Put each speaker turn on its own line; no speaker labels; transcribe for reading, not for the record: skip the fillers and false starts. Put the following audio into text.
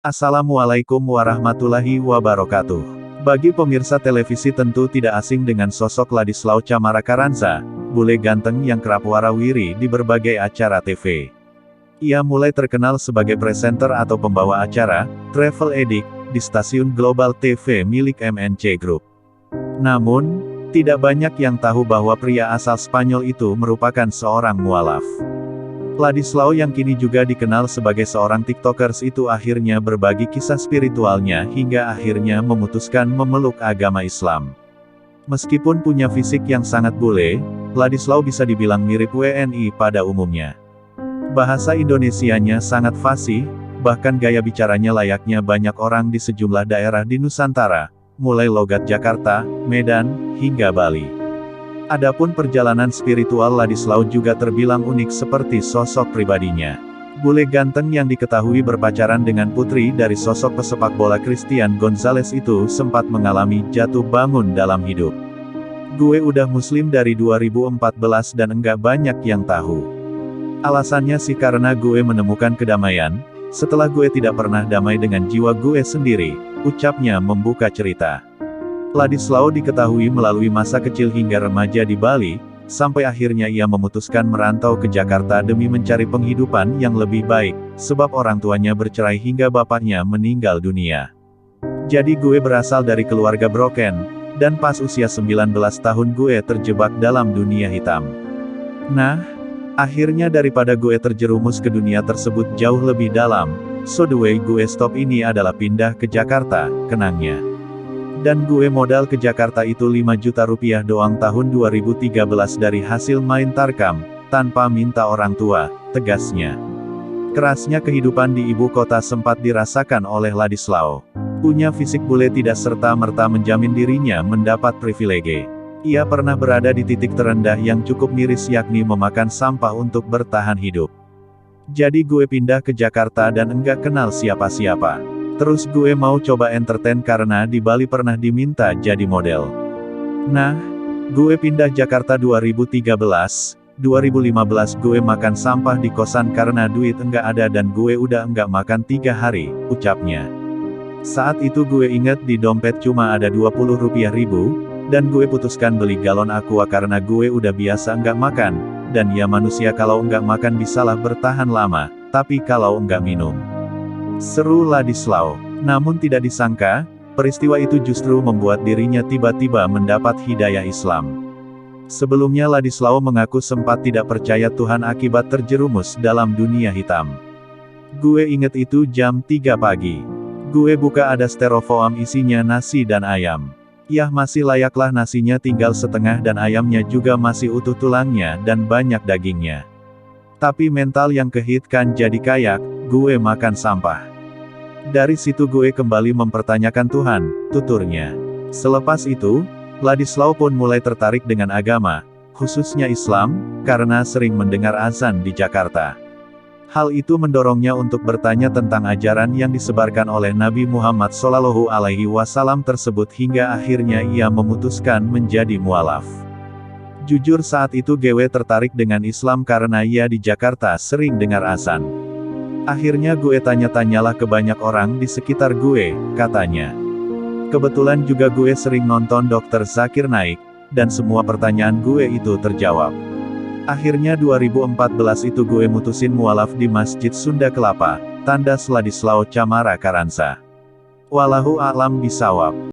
Assalamualaikum warahmatullahi wabarakatuh. Bagi pemirsa televisi tentu tidak asing dengan sosok Ladislaw Camara Carranza, bule ganteng yang kerap warawiri di berbagai acara TV. Ia mulai terkenal sebagai presenter atau pembawa acara, Travel Addict, di stasiun Global TV milik MNC Group. Namun, tidak banyak yang tahu bahwa pria asal Spanyol itu merupakan seorang mualaf. Ladislaw yang kini juga dikenal sebagai seorang tiktokers itu akhirnya berbagi kisah spiritualnya hingga akhirnya memutuskan memeluk agama Islam. Meskipun punya fisik yang sangat bule, Ladislaw bisa dibilang mirip WNI pada umumnya. Bahasa Indonesianya sangat fasih, bahkan gaya bicaranya layaknya banyak orang di sejumlah daerah di Nusantara, mulai logat Jakarta, Medan, hingga Bali. Adapun perjalanan spiritual Ladislaw juga terbilang unik seperti sosok pribadinya. Bule ganteng yang diketahui berpacaran dengan putri dari sosok pesepak bola Christian Gonzalez itu sempat mengalami jatuh bangun dalam hidup. Gue udah muslim dari 2014 dan enggak banyak yang tahu. Alasannya sih karena gue menemukan kedamaian, setelah gue tidak pernah damai dengan jiwa gue sendiri, ucapnya membuka cerita. Ladislaw diketahui melalui masa kecil hingga remaja di Bali, sampai akhirnya ia memutuskan merantau ke Jakarta demi mencari penghidupan yang lebih baik, sebab orang tuanya bercerai hingga bapaknya meninggal dunia. Jadi gue berasal dari keluarga broken, dan pas usia 19 tahun gue terjebak dalam dunia hitam. Nah, akhirnya daripada gue terjerumus ke dunia tersebut jauh lebih dalam, so the way gue stop ini adalah pindah ke Jakarta, kenangnya. Dan gue modal ke Jakarta itu 5 juta rupiah doang tahun 2013 dari hasil main tarkam, tanpa minta orang tua, tegasnya. Kerasnya kehidupan di ibu kota sempat dirasakan oleh Ladislaw. Punya fisik bule tidak serta-merta menjamin dirinya mendapat privilege. Ia pernah berada di titik terendah yang cukup miris yakni memakan sampah untuk bertahan hidup. Jadi gue pindah ke Jakarta dan enggak kenal siapa-siapa. Terus gue mau coba entertain karena di Bali pernah diminta jadi model. Nah, gue pindah Jakarta 2013, 2015 gue makan sampah di kosan karena duit enggak ada dan gue udah enggak makan 3 hari, ucapnya. Saat itu gue inget di dompet cuma ada 20 rupiah ribu, dan gue putuskan beli galon aqua karena gue udah biasa enggak makan, dan ya manusia kalau enggak makan bisalah bertahan lama, tapi kalau enggak minum. Seru Ladislaw. Namun tidak disangka, peristiwa itu justru membuat dirinya tiba-tiba mendapat hidayah Islam. Sebelumnya Ladislaw mengaku sempat tidak percaya Tuhan akibat terjerumus dalam dunia hitam. Gue inget itu jam 3 pagi. Gue buka ada styrofoam isinya nasi dan ayam. Yah masih layaklah nasinya tinggal setengah dan ayamnya juga masih utuh tulangnya dan banyak dagingnya. Tapi mental yang kehitkan jadi kayak, gue makan sampah. Dari situ gue kembali mempertanyakan Tuhan, tuturnya. Selepas itu, Ladislaw pun mulai tertarik dengan agama, khususnya Islam, karena sering mendengar azan di Jakarta. Hal itu mendorongnya untuk bertanya tentang ajaran yang disebarkan oleh Nabi Muhammad SAW tersebut hingga akhirnya ia memutuskan menjadi mualaf. Jujur saat itu gue tertarik dengan Islam karena ia di Jakarta sering dengar azan. Akhirnya gue tanya-tanyalah ke banyak orang di sekitar gue, katanya. Kebetulan juga gue sering nonton Dr. Zakir Naik, dan semua pertanyaan gue itu terjawab. Akhirnya 2014 itu gue mutusin mualaf di Masjid Sunda Kelapa, tandas Ladislaw Camara Carranza. Wallahu a'lam bishawab.